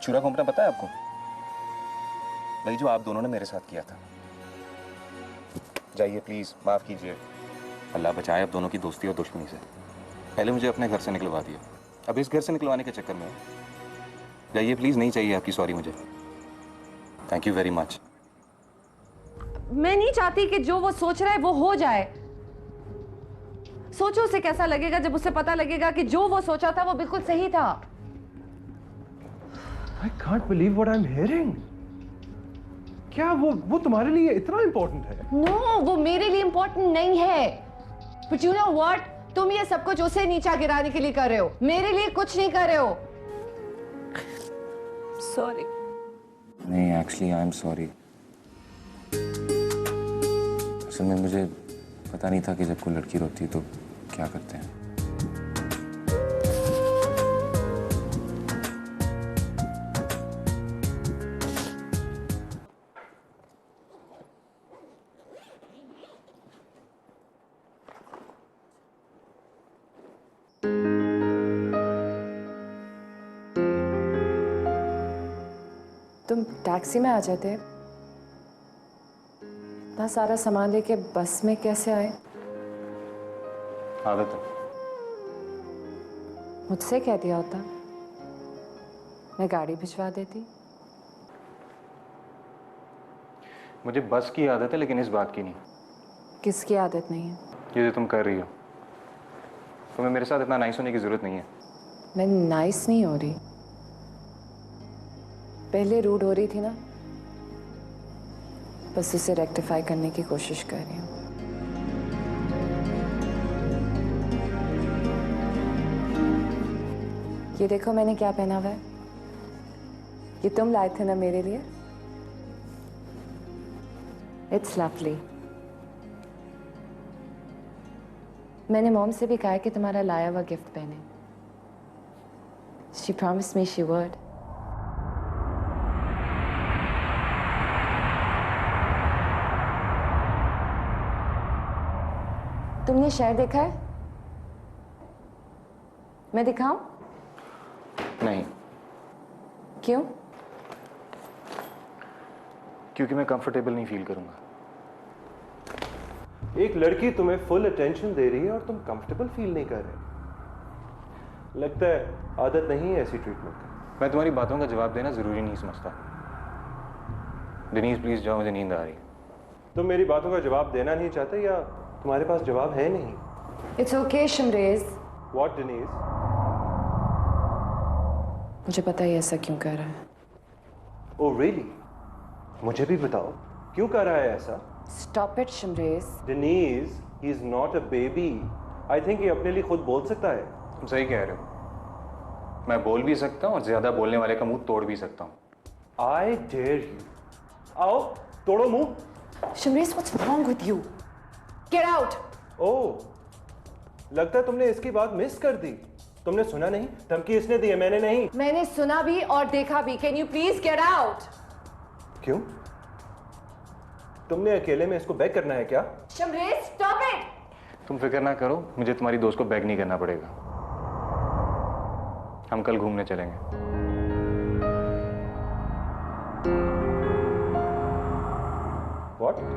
छुरा घोंपना पता है आपको? वही जो आप दोनों ने मेरे साथ किया था। जाइए प्लीज, माफ कीजिए। अल्लाह बचाए अब दोनों की दोस्ती और दुश्मनी से। पहले मुझे अपने घर से निकलवा दिया, अब इस घर से निकलवाने के चक्कर में जाइए प्लीज। नहीं चाहिए आपकी सॉरी मुझे। Thank you very much. मैं नहीं चाहती कि जो वो सोच रहा है वो हो जाए। सोचो उसे कैसा लगेगा जब उसे पता लगेगा कि जो वो सोचा था वो बिल्कुल सही था। I can't believe what I'm hearing. क्या वो तुम्हारे लिए इतना इंपॉर्टेंट है? नो, वो मेरे लिए इंपॉर्टेंट नहीं है। But you know what? तुम ये सब कुछ उसे नीचा गिराने के लिए कर रहे हो, मेरे लिए कुछ नहीं कर रहे हो। Sorry. नहीं, एक्चुअली आई एम सॉरी। असल में मुझे पता नहीं था कि जब कोई लड़की रोती है तो क्या करते हैं। तुम टैक्सी में आ जाते, इतना सारा सामान लेके बस में कैसे आए? आदत है। मुझसे कह दिया होता, मैं गाड़ी भिजवा देती। मुझे बस की आदत है, लेकिन इस बात की नहीं। किसकी आदत नहीं है? ये जो तुम कर रही हो, तुम्हें मेरे साथ इतना नाइस होने की जरूरत नहीं है। मैं नाइस नहीं हो रही, पहले रूड हो रही थी ना, बस उसे रेक्टिफाई करने की कोशिश कर रही हूँ। ये देखो मैंने क्या पहना हुआ है, ये तुम लाए थे ना मेरे लिए। It's lovely. मैंने मॉम से भी कहा कि तुम्हारा लाया हुआ गिफ्ट पहने। She promised me she would. तुमने शहर देखा है? मैं दिखाऊं? नहीं, क्यों? क्योंकि मैं कंफर्टेबल नहीं फील करूंगा। एक लड़की तुम्हें फुल अटेंशन दे रही है और तुम कंफर्टेबल फील नहीं कर रहे। लगता है आदत नहीं है ऐसी ट्रीटमेंट की। मैं तुम्हारी बातों का जवाब देना जरूरी नहीं समझता। डेनीज प्लीज जाओ, मुझे नींद आ रही है। तुम मेरी बातों का जवाब देना नहीं चाहते या तुम्हारे पास जवाब है नहीं? It's okay Shamrez. What Denise? मुझे पता है ऐसा क्यों कर रहा है। Oh really? मुझे भी बताओ क्यों कर रहा है ऐसा? Stop it Shamrez. Denise, he is not a baby. I think ये अपने लिए खुद बोल सकता है। तुम सही कह रहे हो। मैं बोल भी सकता हूँ और ज्यादा बोलने वाले का मुंह तोड़ भी सकता हूँ। I dare you. आओ तोड़ो मुंह। Shamrez, what's wrong with you? Get out. Oh, लगता है तुमने इसकी बात मिस कर दी। तुमने सुना नहीं? धमकी इसने दी है, मैंने नहीं। मैंने सुना भी और देखा भी। Can you please get out? क्यों? तुमने अकेले में इसको बैक करना है क्या? Shamrez stop it. तुम फिक्र ना करो, मुझे तुम्हारी दोस्त को बैग नहीं करना पड़ेगा। हम कल घूमने चलेंगे। What?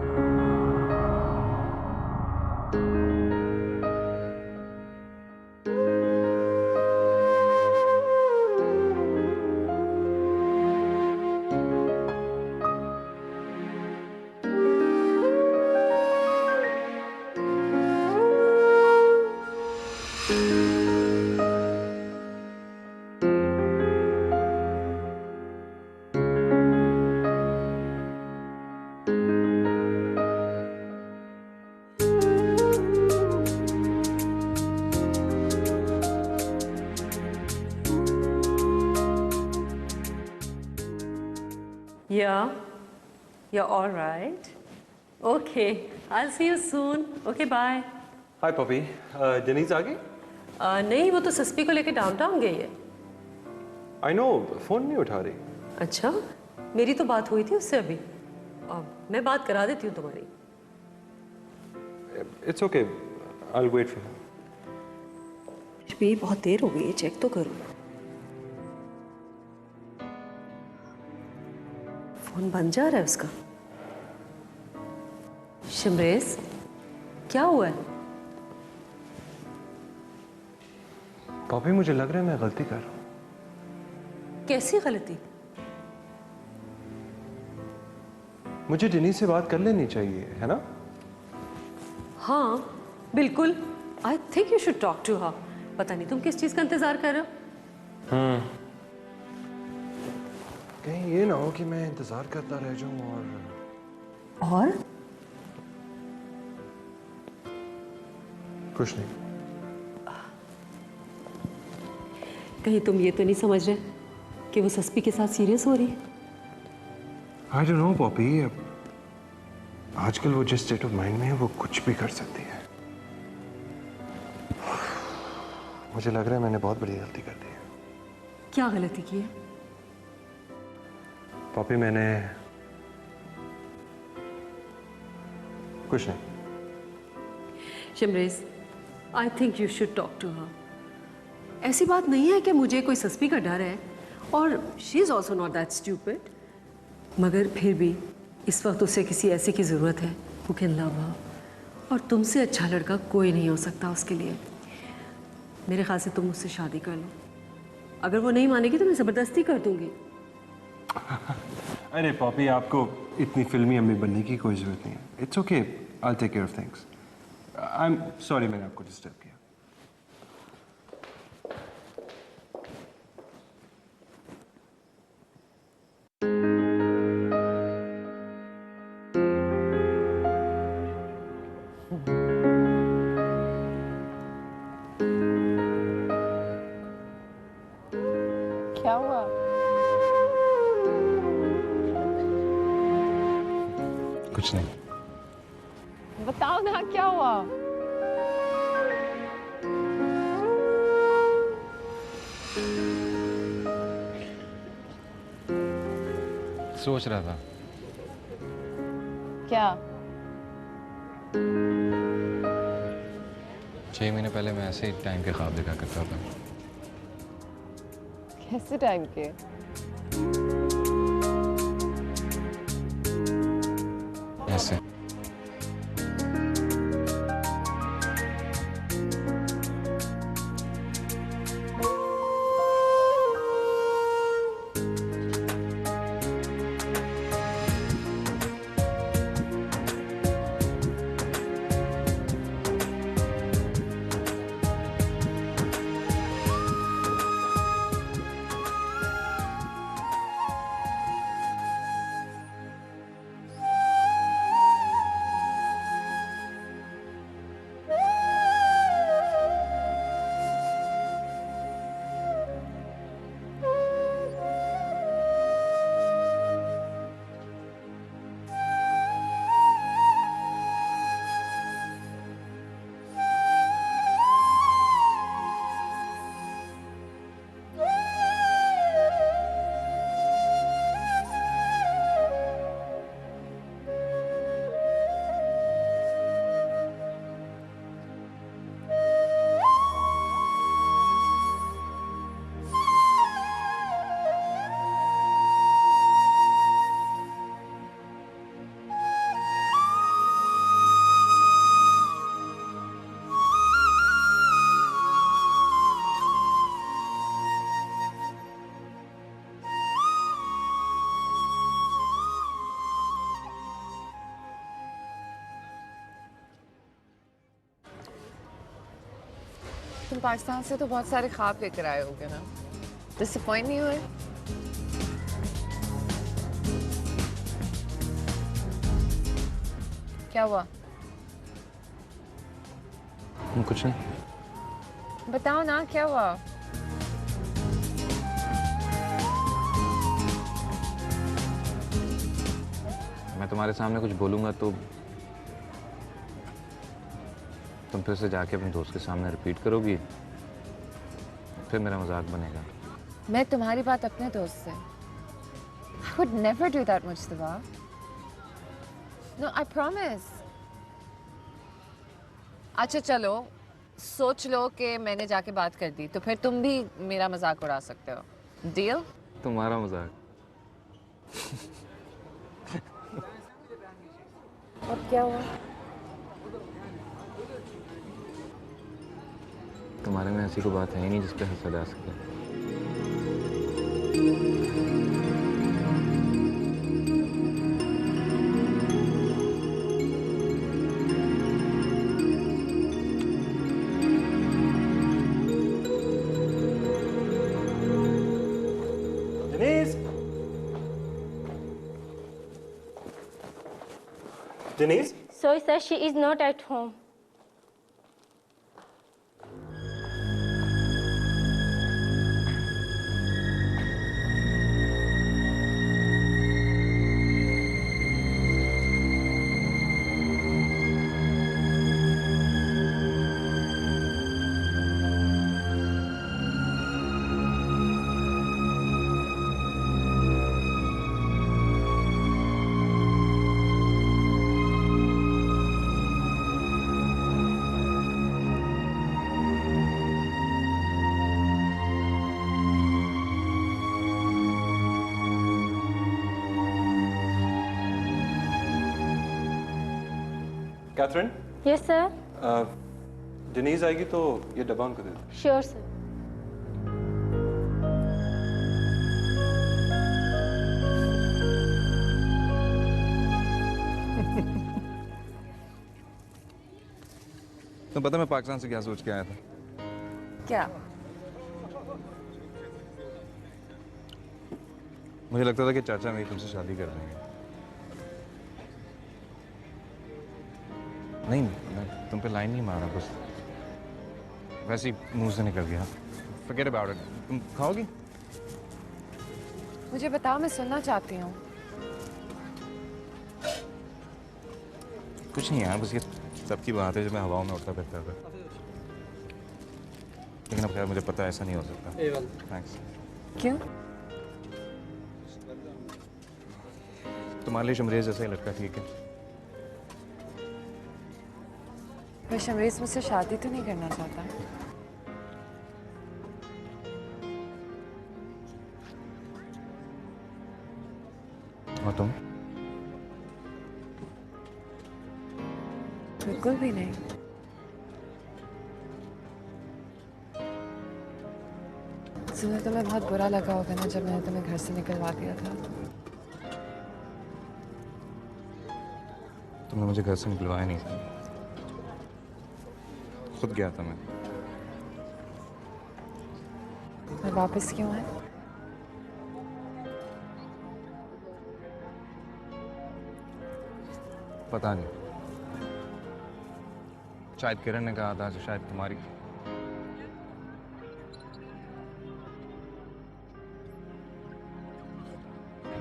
Yeah, you're all right. Okay, I'll see you soon. Okay, bye. Hi Poppy, Denise आ गई? नहीं, वो तो सस्पी को लेके डाउनटाउन गई है। आई नो, फोन नहीं उठा रही। अच्छा, मेरी तो बात हुई थी उससे अभी। मैं बात करा देती हूँ तुम्हारी। It's okay, I will wait for him. भी बहुत देर हो गई है, चेक तो करो। फोन बन जा रहा है उसका। शिमरेश, क्या हुआ है? पॉपी, मुझे लग रहा है मैं गलती कर रहा हूँ। कैसी गलती? मुझे डिनी से बात कर लेनी चाहिए, है ना? हाँ बिल्कुल, I think you should talk to her. पता नहीं तुम किस चीज का इंतजार कर रहे हो। कहीं ये ना हो कि मैं इंतजार करता रह जाऊं और कुछ नहीं। कहीं तुम ये तो नहीं समझ रहे कि वो सस्पी के साथ सीरियस हो रही है? आई डोंट नो पॉपी, आजकल वो जिस स्टेट ऑफ माइंड में है वो कुछ भी कर सकती है। मुझे लग रहा है मैंने बहुत बड़ी गलती कर दी है। क्या गलती की है? पॉपी, मैंने कुछ नहीं। Shamrez, I think you should talk to her. ऐसी बात नहीं है कि मुझे कोई सस्पी का डर है, और she is also not that stupid, मगर फिर भी इस वक्त उसे किसी ऐसे की ज़रूरत है हु कैन लव हर, और तुमसे अच्छा लड़का कोई नहीं हो सकता उसके लिए। मेरे ख्याल से तुम मुझसे शादी कर लो। अगर वो नहीं मानेगी तो मैं ज़बरदस्ती कर दूंगी। अरे पॉपी, आपको इतनी फिल्मी अम्मी बनने की कोई जरूरत नहीं है। It's okay, I will take care of things. I am sorry मैंने आपको डिस्टर्ब किया। क्या हुआ? कुछ नहीं। बताओ ना क्या हुआ? सोच रहा था। क्या? 6 महीने पहले मैं ऐसे ही टाइम के ख्वाब देखा करता था। कैसे टाइम के? ऐसे। तुम पाकिस्तान से तो बहुत सारे ख्वाब लेकर आए होगे ना? डिसअपॉइंट नहीं हुए? क्या हुआ? कुछ नहीं। बताओ ना क्या हुआ? मैं तुम्हारे सामने कुछ बोलूंगा तो तुम फिर से जाके अपने दोस्त के सामने रिपीट करोगी, फिर मेरा मजाक बनेगा। मैं तुम्हारी बात अपने दोस्त से I would never do that Mujtaba. No, I promise। अच्छा चलो, सोच लो कि मैंने जाके बात कर दी तो फिर तुम भी मेरा मजाक उड़ा सकते हो। डील? तुम्हारा मजाक? अब क्या हुआ? तुम्हारे में ऐसी कोई बात है ही नहीं जिस पे हंसा जा सके। Denise? Denise? Sorry, sir, she is not at home. Catherine? Yes, sir. Denise आएगी तो ये डब्बा उनको दे दो। Sure, sir. तो पता मैं पाकिस्तान से क्या सोच के आया था? क्या? मुझे लगता था कि चाचा मेरी तुमसे शादी कर देंगे। नहीं, मैं तुम पे लाइन नहीं मारा, बस वैसे ही मुंह से निकल गया। Forget about it. तुम खाओगी? मुझे बताओ, मैं सुनना चाहती हूँ। कुछ नहीं यार, बस ये सबकी बात है जब मैं हवाओं में उड़ता फिरता था। लेकिन अब खैर मुझे पता है ऐसा नहीं हो सकता। थैंक्स। क्यों? तुम्हारे लिए शमरेज जैसा ही लड़का ठीक है। मैं शमरेज मुझसे शादी तो नहीं करना चाहता। और तुम? बिल्कुल भी नहीं। सुनो, तुम्हें बहुत बुरा लगा होगा ना जब मैंने तुम्हें घर से निकलवा दिया था। तुमने मुझे घर से निकलवाया नहीं था, खुद गया था मैं। और वापस क्यों आए? पता नहीं, शायद किरण ने कहा था, शायद तुम्हारी।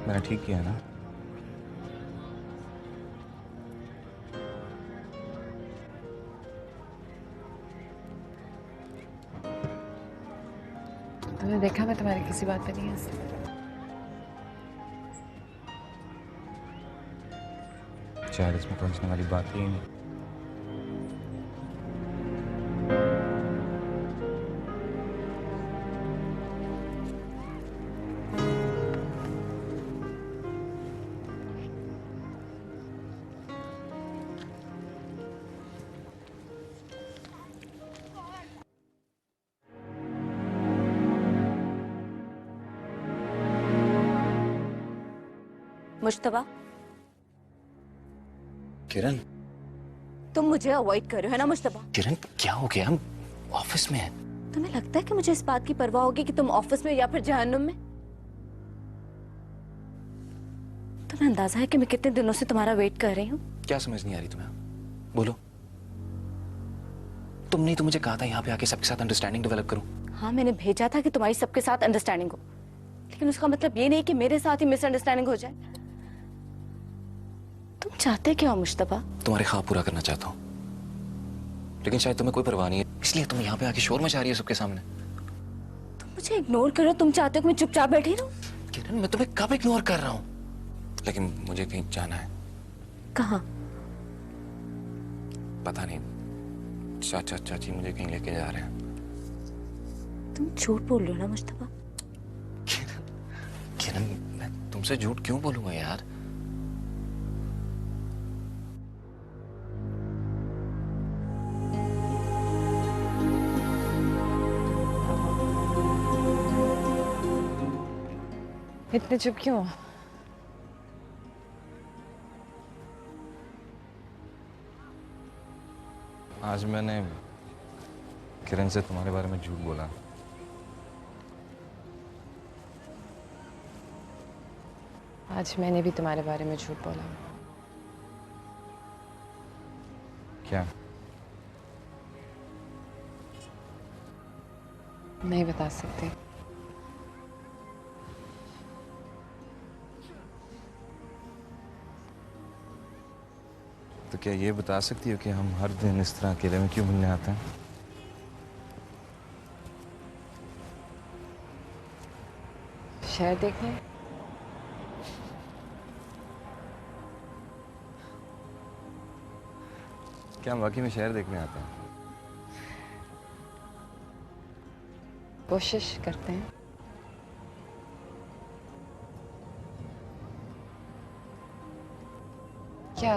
मैंने ठीक किया ना? तुमने देखा मैं तुम्हारी किसी बात पे नहीं हंसी। शायद इसमें पहुंचने वाली बात ही नहीं। मुश्तबा, किरण, तुम मुझे अवॉइड कर रहे हो है ना मुश्तबा? किरण क्या हो गया? हम ऑफिस में हैं। तुम्हें लगता है कि मुझे इस बात की परवाह होगी कि तुम ऑफिस में या फिर जहन्नुम में? तुम्हें अंदाजा है कि मैं कितने दिनों से तुम्हारा वेट कर रही हूँ? क्या समझ नहीं आ रही तुम्हें? बोलो। तुमने तो मुझे कहा था यहाँ पे आके सबके साथ अंडरस्टैंडिंग डेवलप करूं। हाँ, मैंने भेजा था कि तुम्हारी सबके साथ अंडरस्टैंडिंग हो, लेकिन उसका मतलब ये नहीं कि मेरे साथ ही मिसअंडरस्टैंडिंग हो जाए। तुम चाहते क्या हो मुश्तबा? तुम्हारे ख्वाब पूरा करना चाहता हूँ, लेकिन शायद तुम्हें कोई परवाह नहीं है, इसलिए तुम यहाँ पे आके शोर मचा रही है सबके सामने। तुम मुझे इग्नोर करो, तुम चाहते हो कि मैं चुपचाप बैठी रहूं? किरण, मैं तुम्हें कब इग्नोर कर रहा हूँ? लेकिन मुझे कहीं जाना है। कहाँ? पता नहीं, चाचा चाची मुझे कहीं लेके जा रहे हैं। तुम झूठ बोल रहे हो ना मुश्तबा? किरण, मैं तुमसे झूठ क्यों बोलूंगा यार? इतने चुप क्यों? आज मैंने किरण से तुम्हारे बारे में झूठ बोला। आज मैंने भी तुम्हारे बारे में झूठ बोला। क्या? नहीं बता सकती। तो क्या ये बता सकती हो कि हम हर दिन इस तरह अकेले में क्यों मिलने आते हैं? शहर देखने? क्या हम वाकई में शहर देखने आते हैं? कोशिश करते हैं। क्या?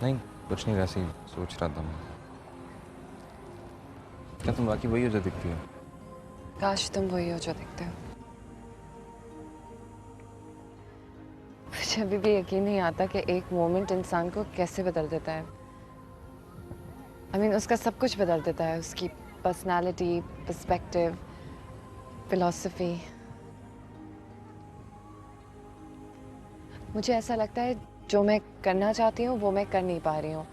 नहीं, कुछ नहीं, वैसे ही सोच रहा था मैं। क्या तुम वाकई वही हो जो दिखती हो? काश तुम वही हो जो दिखते हो। मुझे अभी भी यकीन नहीं आता कि एक मोमेंट इंसान को कैसे बदल देता है। I mean, उसका सब कुछ बदल देता है, उसकी पर्सनालिटी, पर्सपेक्टिव, फिलॉसफी। मुझे ऐसा लगता है जो मैं करना चाहती हूँ वो मैं कर नहीं पा रही हूँ।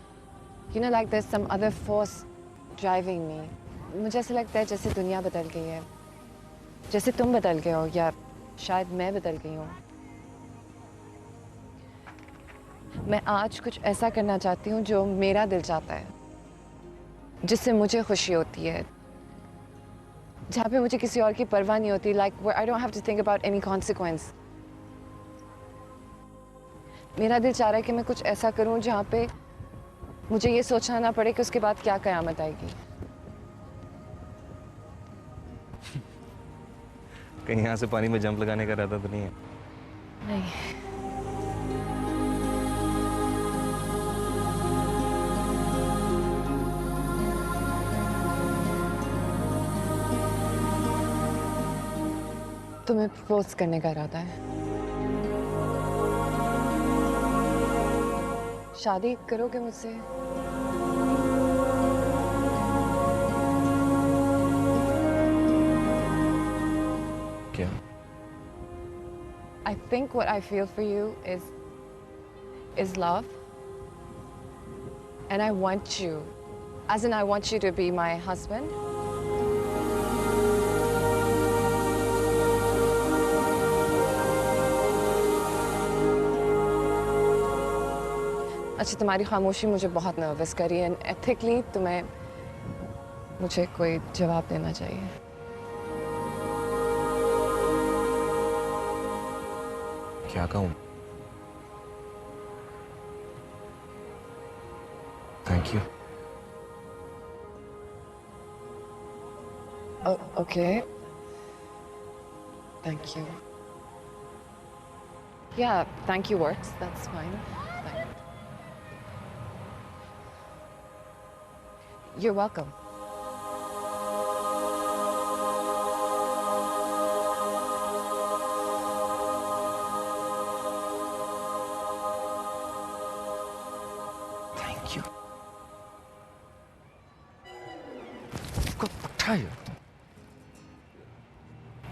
You know, like there's some other force driving me. मुझे ऐसा लगता है जैसे दुनिया बदल गई है, जैसे तुम बदल गए हो, या शायद मैं बदल गई हूँ। मैं आज कुछ ऐसा करना चाहती हूँ जो मेरा दिल चाहता है, जिससे मुझे खुशी होती है, जहाँ पे मुझे किसी और की परवाह नहीं होती, like where I don't have to think about any consequence. मेरा दिल चाह रहा है कि मैं कुछ ऐसा करूँ जहाँ पे मुझे ये सोचना ना पड़े कि उसके बाद क्या कयामत आएगी। कहीं यहाँ से पानी में जंप लगाने का इरादा तो नहीं है? नहीं। तुम्हें प्रपोज करने का इरादा है? शादी करोगे मुझसे? क्या? I think what I feel for you is love. And I want you, as in I want you to be my husband. अच्छा, तुम्हारी खामोशी मुझे बहुत नर्वस कर रही है। एंड एथिकली तुम्हें मुझे कोई जवाब देना चाहिए। क्या कहूँ? Thank you. Okay. Thank you. Yeah, thank you works. That's fine. You're welcome. Thank you. इसको पठाया।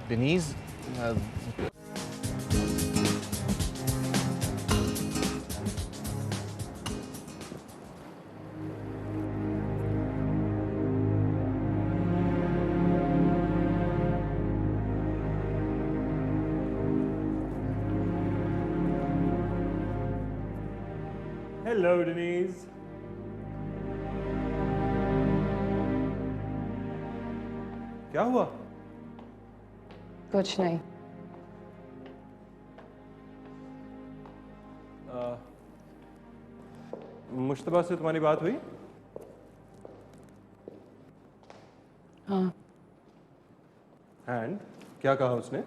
डेनीज, Hello, Denise. क्या हुआ? कुछ नहीं। मुश्तबा से तुम्हारी बात हुई? हाँ। एंड क्या कहा उसने?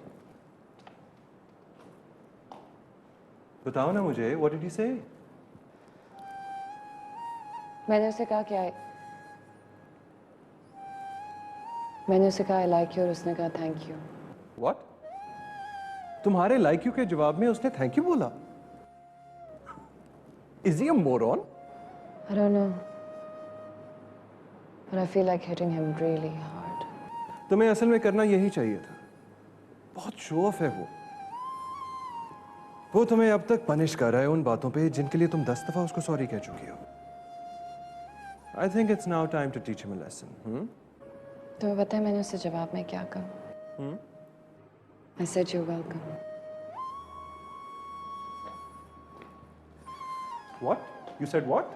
बताओ ना मुझे, what did he say? मैंने उसे कहा क्या मैंने उसे कहा आई लाइक यू और उसने कहा थैंक यू। व्हाट? तुम्हारे लाइक यू के जवाब में उसने थैंक यू बोला? Is he a moron? I don't know, but I feel like hitting him really hard. तुम्हें असल में करना यही चाहिए था। बहुत शो ऑफ है वो तुम्हें अब तक पनिश कर रहा है उन बातों पे जिनके लिए तुम 10 दफा उसको सॉरी कह चुकी हो। I think it's now time to teach him a lesson. तुम्हें पता है मैंने उससे जवाब में क्या कहा? I said you're welcome. What? You said what?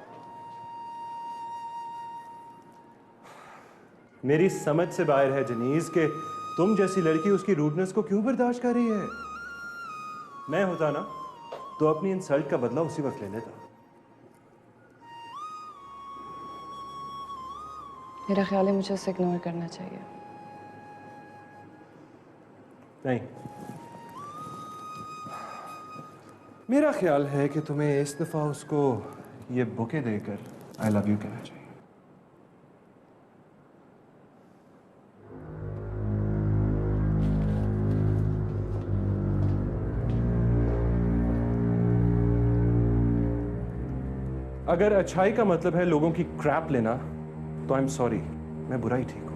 मेरी समझ से बाहर है जनीज के तुम जैसी लड़की उसकी रूडनेस को क्यों बर्दाश्त कर रही है। मैं होता ना तो अपनी इंसल्ट का बदला उसी वक्त ले लेता। मेरा ख्याल है मुझे उसे इग्नोर करना चाहिए। नहीं, मेरा ख्याल है कि तुम्हें इस दफा उसको ये बुके देकर आई लव यू कहना चाहिए। अगर अच्छाई का मतलब है लोगों की क्रैप लेना तो आई एम सॉरी, मैं बुरा ही ठीक हूं।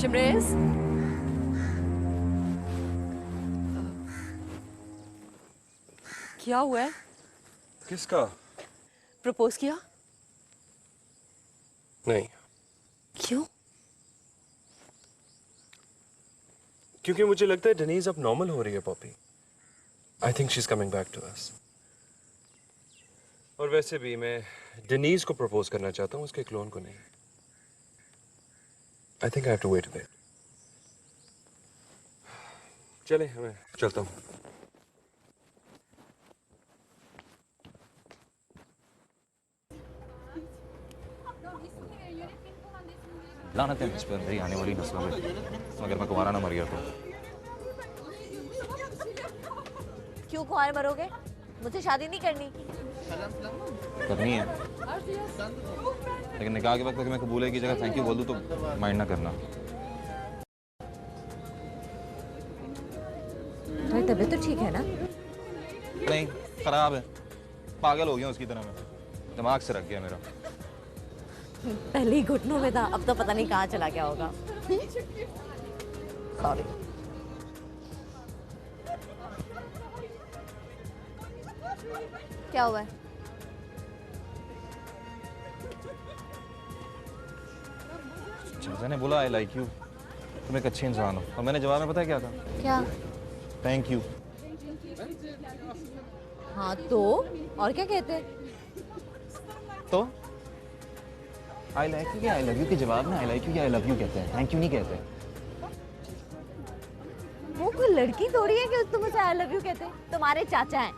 शिमरेश, क्या हुआ है? किसका? प्रपोज किया? नहीं, क्यों? क्योंकि मुझे लगता है डेनीज अब नॉर्मल हो रही है Poppy. I think she is coming back to us. और वैसे भी मैं डेनीज को प्रपोज करना चाहता हूँ, उसके क्लोन को नहीं। I think I have to wait a bit. चले, मैं चलता हूँ। लानत है मुझ पर, मेरी आने वाली नस्लों पे, अगर मैं कुंवारा ना मर गया तो। क्यों कुंवारे मरोगे? मुझे शादी नहीं करनी। करनी है, लेकिन निकाह के वक्त अगर मैं कबूले की जगह थैंक यू बोल दूं तो माइंड ना करना। तुम्हारी तबीयत तो ठीक है ना? नहीं, खराब है, पागल हो गया उसकी तरह, मैं दिमाग से रख गया मेरा। पहले ही घुटनों में था, अब तो पता नहीं कहाँ चला गया होगा। सॉरी। क्या हुआ है? जैसे ने बोला आई लाइक यू, तुम एक अच्छे इंसान हो, और मैंने जवाब में पता है क्या कहा? क्या? Thank you. हाँ तो और क्या कहते? तो आई लाइक यू या आई लव यू के जवाब में आई लाइक यू या आई लव यू कहते हैं, थैंक यू नहीं कहते। वो कोई लड़की थोड़ी है कि तुम उसे आई लव यू कहते। तुम्हारे चाचा हैं,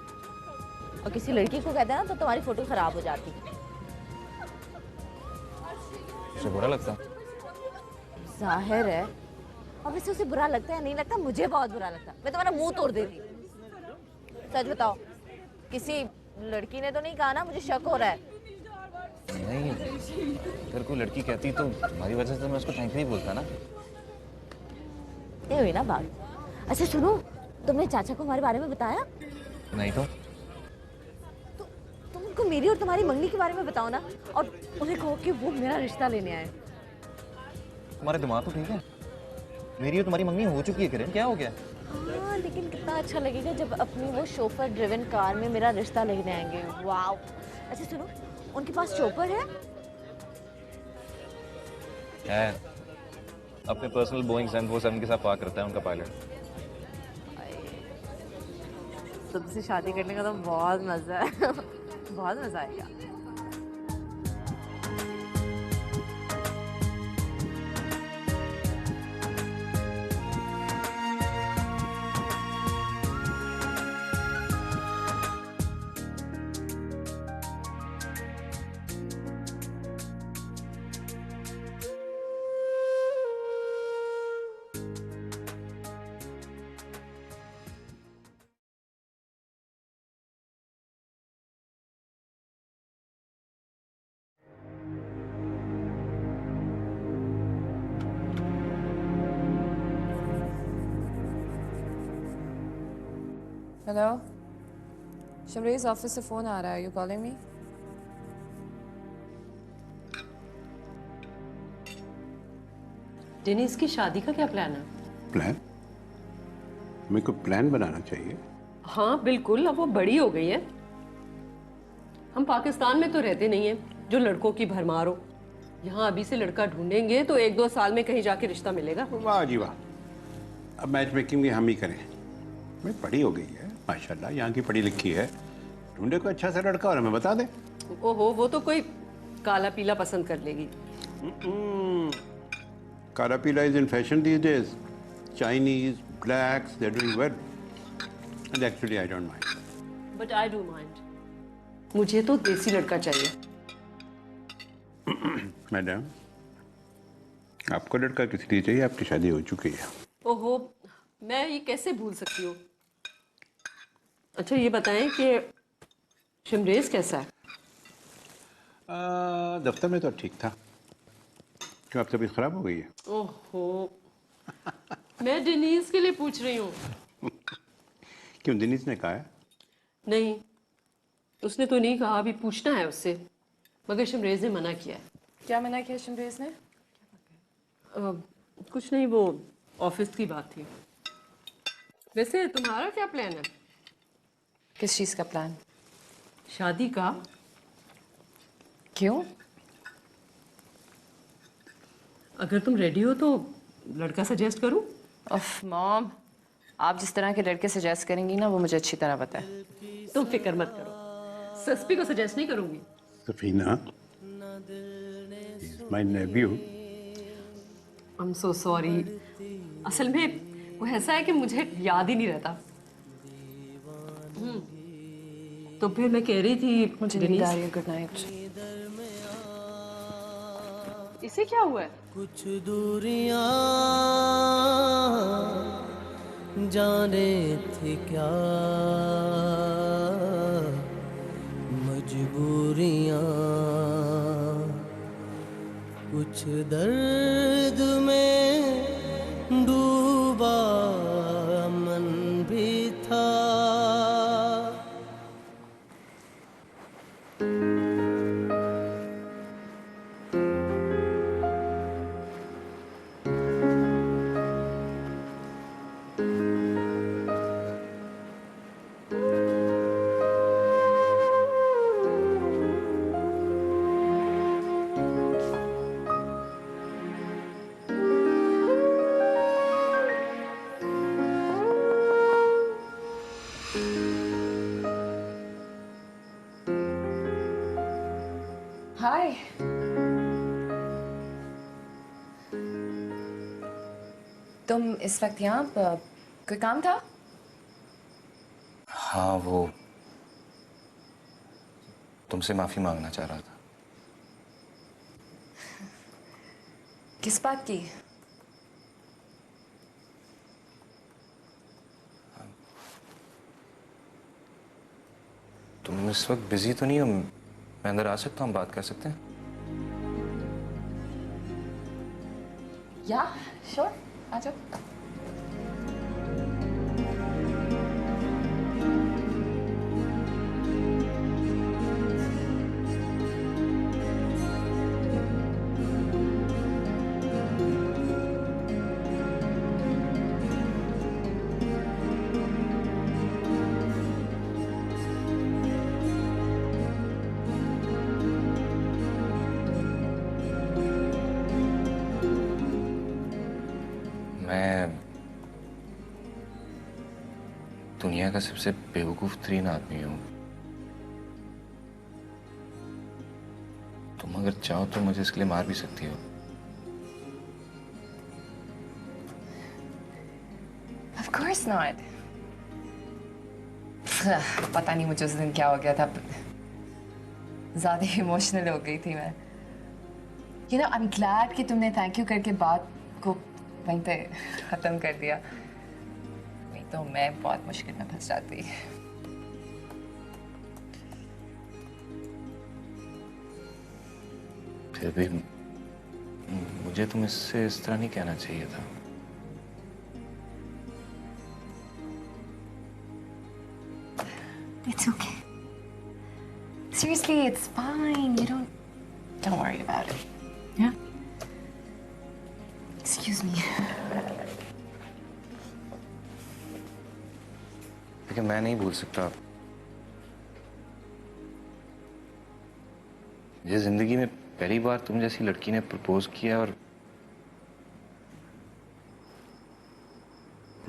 और किसी लड़की को कहते हैं ना तो तुम्हारी फोटो खराब हो जाती। उसे बुरा लगता? जाहिर है। अब इसे उसे बुरा लगता है नहीं लगता, मुझे बहुत बुरा लगता। मैं तुम्हारा मुंह तोड़ देती। सच बताओ, किसी लड़की ने तो नहीं कहा ना? मुझे शक हो रहा है। नहीं, अगर कोई लड़की कहती तो तुम्हारी वजह से मैं उसको थैंक यू ही बोलता ना। ये हुई ना बात। अच्छा सुनो, तुमने चाचा को हमारे बारे में बताया? नहीं तो तुम उनको मेरी और तुम्हारी मंगनी के बारे में बताओ ना, और उन्हें कहो कि वो मेरा रिश्ता लेने आए। तुम्हारे दिमाग तो ठीक है, मेरी और तुम्हारी मंगनी हो चुकी है किरण, क्या हो गया? हाँ, लेकिन कितना अच्छा लगेगा जब अपनी वो शोफर ड्रिवन कार में मेरा रिश्ता लेने आएंगे। वाओ। अच्छा सुनो, उनके पास चोपर है? अपने पर्सनल बोइंग 747 के साथ पार्क करता है उनका पायलट। तुमसे शादी करने का तो बहुत मजा है। बहुत मजा आएगा। हेलो शमरेज, ऑफिस से फोन आ रहा है। You calling me? डेनिस की शादी का क्या प्लान है? प्लान? मेरे को प्लान बनाना चाहिए। हाँ बिल्कुल, अब वो बड़ी हो गई है। हम पाकिस्तान में तो रहते नहीं हैं जो लड़कों की भरमार हो। यहाँ अभी से लड़का ढूंढेंगे तो 1-2 साल में कहीं जाके रिश्ता मिलेगा। वाह जी वाह, अब मैच मेकिंग भी हम ही करें। मैं बड़ी हो गई है माशाल्लाह, यहाँ की पढ़ी लिखी है, ढूंढे को अच्छा सा लड़का और हमें बता दे। ओहो, वो तो कोई काला पीला पसंद कर लेगी। काला पीला is in fashion these days. Chinese, blacks, they are doing well and actually I don't mind. But I do mind. मुझे तो देसी लड़का चाहिए। मैडम, आपको लड़का किस लिए चाहिए? आपकी शादी हो चुकी है। ओहो, मैं ये कैसे भूल सकती हूँ। अच्छा ये बताएं कि शिमरेज कैसा है? दफ्तर में तो ठीक था। क्यों, आप तबीयत खराब हो गई है? ओहो, मैं डेनीस के लिए पूछ रही हूँ। क्यों, दिनीश ने कहा है? नहीं, उसने तो नहीं कहा, अभी पूछना है उससे, मगर शिमरेज ने मना किया है। क्या मना किया शमरेज ने? कुछ नहीं, वो ऑफिस की बात थी। वैसे तुम्हारा क्या प्लान है? किस चीज़ का प्लान? शादी का। क्यों? अगर तुम रेडी हो तो लड़का सजेस्ट करूं? ओफ मॉम, आप जिस तरह के लड़के सजेस्ट करेंगी ना वो मुझे अच्छी तरह पता है। तुम फिक्र मत करो, सस्पी को सजेस्ट नहीं करूंगी। Safina, my Neiphiu. I am so sorry. असल में वो ऐसा है कि मुझे याद ही नहीं रहता। तो फिर मैं कह रही थी, मुझे नींद आ रही है। Good night. इसे क्या हुआ है? कुछ दूरियां जाने थे क्या, मजबूरियां कुछ दर्द में डूबा मन भी था। हाय। तुम इस वक्त यहाँ कोई काम था? हाँ, वो तुमसे माफी मांगना चाह रहा था। किस बात की? तुम इस वक्त बिजी तो नहीं हो? मैं अंदर आ सकता हूँ, बात कर सकते हैं? या श्योर, आ जाओ। मैं दुनिया का सबसे बेवकूफ तरीन आदमी हूँ। तुम अगर चाहो तो मुझे इसके लिए मार भी सकती हो। Of course not. पता नहीं मुझे उस दिन क्या हो गया था, ज्यादा इमोशनल हो गई थी मैं। You know, I'm glad कि तुमने थैंक यू करके बात को वहीं पे खत्म कर दिया, नहीं तो मैं बहुत मुश्किल में फंस जाती। फिर भी मुझे तुम इससे इस तरह नहीं कहना चाहिए था। It's okay. Seriously, it's fine. You don't worry about it. Yeah? Excuse me. लेकिन मैं नहीं भूल सकता। मुझे जिंदगी में पहली बार तुम जैसी लड़की ने प्रपोज किया और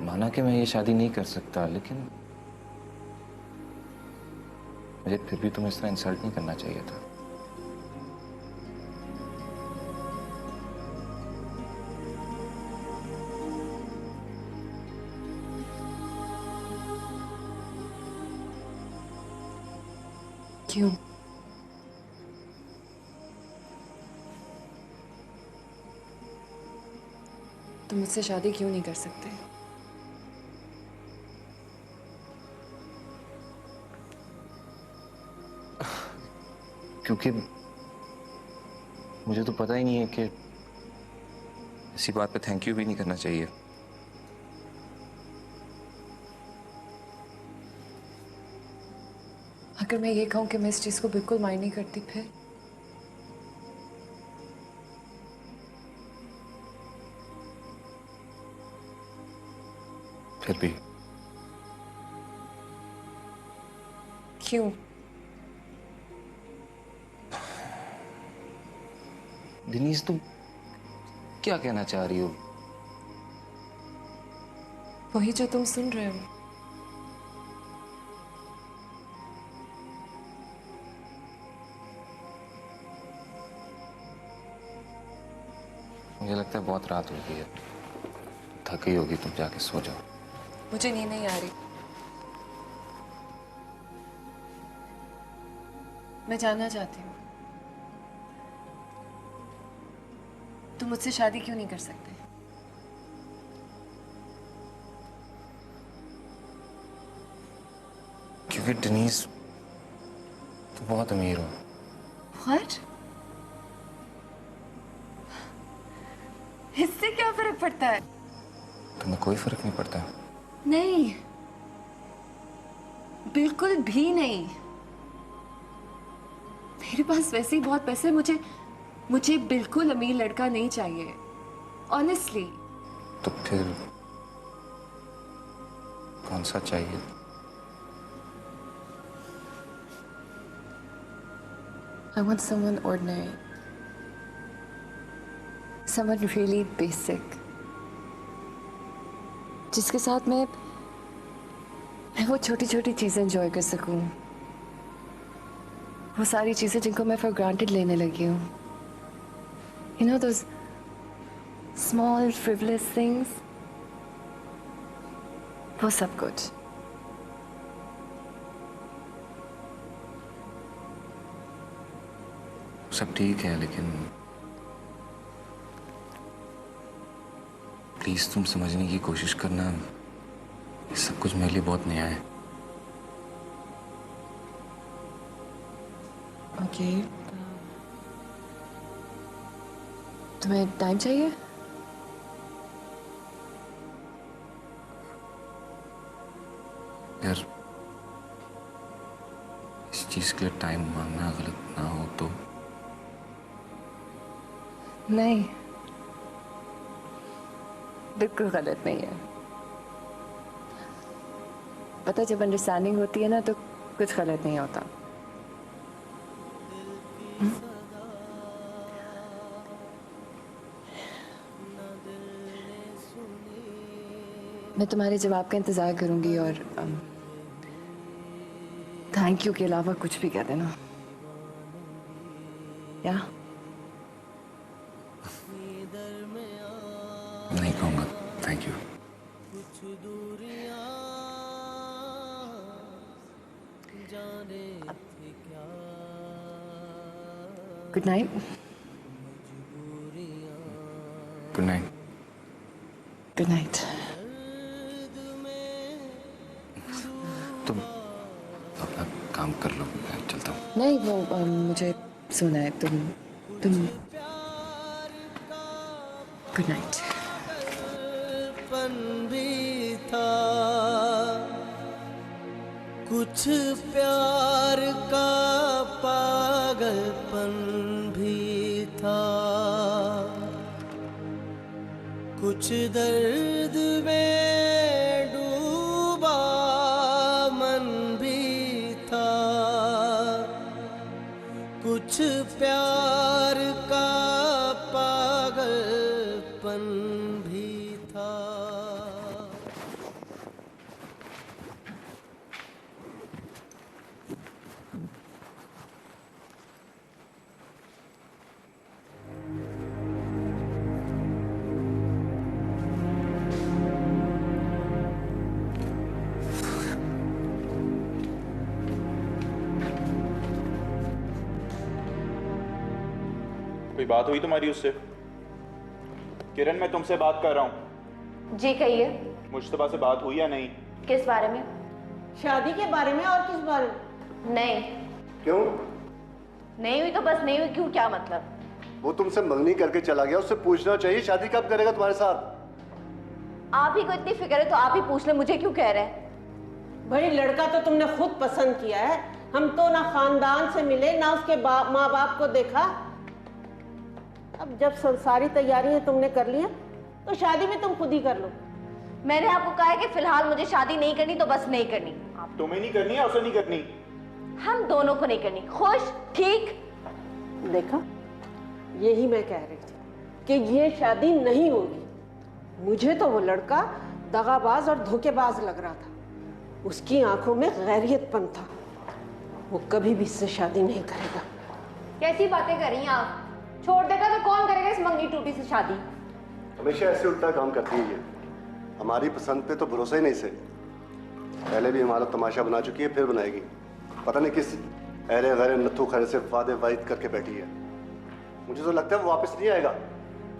माना कि मैं ये शादी नहीं कर सकता, लेकिन मुझे फिर भी तुम्हें इस तरह इंसल्ट नहीं करना चाहिए था। क्यों? तुम मुझसे शादी क्यों नहीं कर सकते? क्योंकि मुझे तो पता ही नहीं है कि इसी बात पे थैंक यू भी नहीं करना चाहिए। अगर मैं ये कहूं कि मैं इस चीज को बिल्कुल माइंड नहीं करती, फिर भी क्यों? दिनीश, तुम क्या कहना चाह रही हो? वही जो तुम सुन रहे हो। मुझे लगता है बहुत रात हो गई है, थक गई होगी, तुम जाके सो जाओ। मुझे नींद नहीं आ रही। मैं जानना चाहती हूँ, तुम मुझसे शादी क्यों नहीं कर सकते? क्योंकि डेनीस, तुम बहुत अमीर हो। What? इससे क्या फर्क पड़ता है? तुम्हें कोई फर्क नहीं पड़ता? नहीं, बिल्कुल भी नहीं। मेरे पास वैसे ही बहुत पैसे, मुझे बिल्कुल अमीर लड़का नहीं चाहिए, ऑनेस्टली। तो फिर कौन सा चाहिए? I want someone ordinary, someone really basic, जिसके साथ मैं वो छोटी छोटी चीजें एंजॉय कर सकूं, वो सारी चीजें जिनको मैं फॉर ग्रांटेड लेने लगी हूँ। You know those small frivolous things? वो सब कुछ। सब ठीक है, लेकिन प्लीज तुम समझने की कोशिश करना, ये सब कुछ मेरे लिए बहुत नया है। ओके, तुम्हें टाइम चाहिए? यार, इस चीज के लिए टाइम मांगना गलत ना हो तो? नहीं, बिल्कुल गलत नहीं है। पता, जब अंडरस्टैंडिंग होती है ना तो कुछ गलत नहीं होता। मैं तुम्हारे जवाब का इंतजार करूंगी और थैंक यू के अलावा कुछ भी कह देना, या? नहीं कहूंगा thank you. Good night. Good night. Good night. तुम अपना काम कर लो, मैं चलता हूँ। नहीं, वो मुझे सुना है। तुम गुड नाइट। पन भी था कुछ प्यार का पागलपन भी था, कुछ दर्द में डूबा मन भी था, कुछ प्यार का पागलपन भी था। कोई बात हुई तुम्हारी उससे? किरण, मैं तुमसे बात कर रहा हूँ। जी कहिए। मुश्तबा से बात हुई या नहीं? किस बारे में? शादी के बारे में। और किस बारे में? नहीं। क्यों? नहीं हुई तो बस नहीं हुई, क्यों, क्या मतलब? वो तुमसे मंगनी करके चला गया, उससे पूछना चाहिए शादी कब करेगा तुम्हारे साथ। आप ही को इतनी फिक्र है तो आप ही पूछ ले, मुझे क्यों कह रहे हैं? भाई लड़का तो तुमने खुद पसंद किया है, हम तो ना खानदान से मिले ना उसके माँ बाप को देखा। अब जब सारी तैयारियां तुमने कर ली हैं तो शादी भी तुम खुद ही कर लो। मैंने आपको कहा है कि फिलहाल मुझे शादी नहीं करनी तो बस नहीं करनी। तुम्हें नहीं करनी है, उसे नहीं करनी, हम दोनों को नहीं करनी। खुश? ठीक। देखा, यही मैं कह रही थी कि ये शादी नहीं होगी। मुझे तो वो लड़का दगाबाज और धोखेबाज लग रहा था, उसकी आंखों में गैरियतपन था। वो कभी भी इससे शादी नहीं करेगा। कैसी बातें कर रही हैं आप? छोड़ देगा तो कौन करेगा इस मंगी टूटी से शादी? हमेशा ऐसे उल्टा काम करती है ये। हमारी पसंद पे तो भरोसा ही नहीं से। पहले भी हमारा तमाशा बना चुकी है, फिर बनाएगी। पता नहीं किस अरे गरे नथु खरे से वादे वाइद करके बैठी है। मुझे तो लगता है वो वापस नहीं आएगा।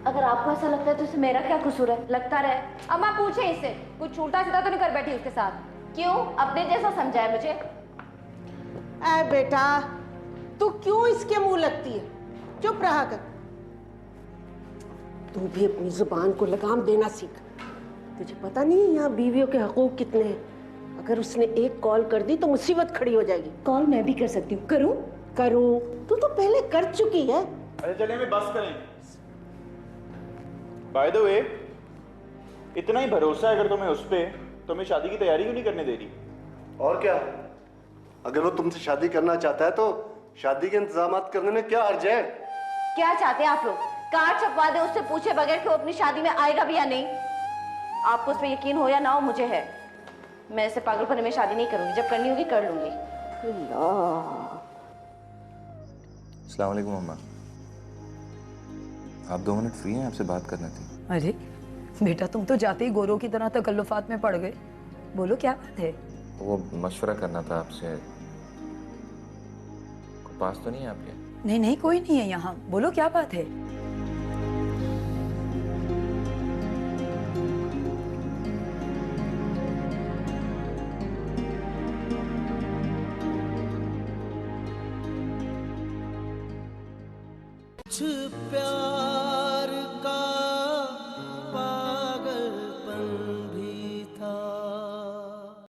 अगर आपको ऐसा लगता है तो इससे मेरा क्या कसूर है? लगता रहे। अब आप पूछे इससे, कुछ उल्टा सीधा तो नहीं कर बैठी उसके साथ? क्यों? अपने जैसा समझा है मुझे? ऐ बेटा, तू क्यों इसके मुंह लगती है? चुप रहा कर। तू भी अपनी जुबान को लगाम देना सीख। तुझे पता नहीं है यहाँ बीवियों के हकूक कितने हैं। अगर उसने एक कॉल कर दी तो मुसीबत खड़ी हो जाएगी। कॉल मैं भी कर सकती हूँ। करूँ? करूँ? तू तो पहले कर चुकी है। अरे चलिए मैं बस करें। बाय द वे, इतना ही भरोसा है अगर तुम्हें उस पे, तो मैं शादी की तैयारी क्यों नहीं करने दे रही? और क्या, अगर वो तुमसे शादी करना चाहता है तो शादी के इंतजाम करने में क्या हर्ज है? क्या चाहते हैं आप लोग? कार्ड छपवा दे उससे पूछे बगैर कि वो अपनी शादी में आएगा भी या नहीं। आपको उस पर यकीन हो या ना हो, मुझे है। मैं ऐसे पागलपने में शादी नहीं करूंगी। जब करनी होगी कर लूंगी। अस्सलाम वालेकुम अम्मा। आप 2 मिनट फ्री हैं? आपसे बात करनी थी। अरे बेटा, तुम तो जाते ही गोरों की तरह तकल्लुफात में पड़ गए। बोलो क्या बात है? वो मशवरा करना था आपसे। पास तो नहीं है आपके? नहीं नहीं, कोई नहीं है यहाँ। बोलो क्या बात है? कुछ प्यार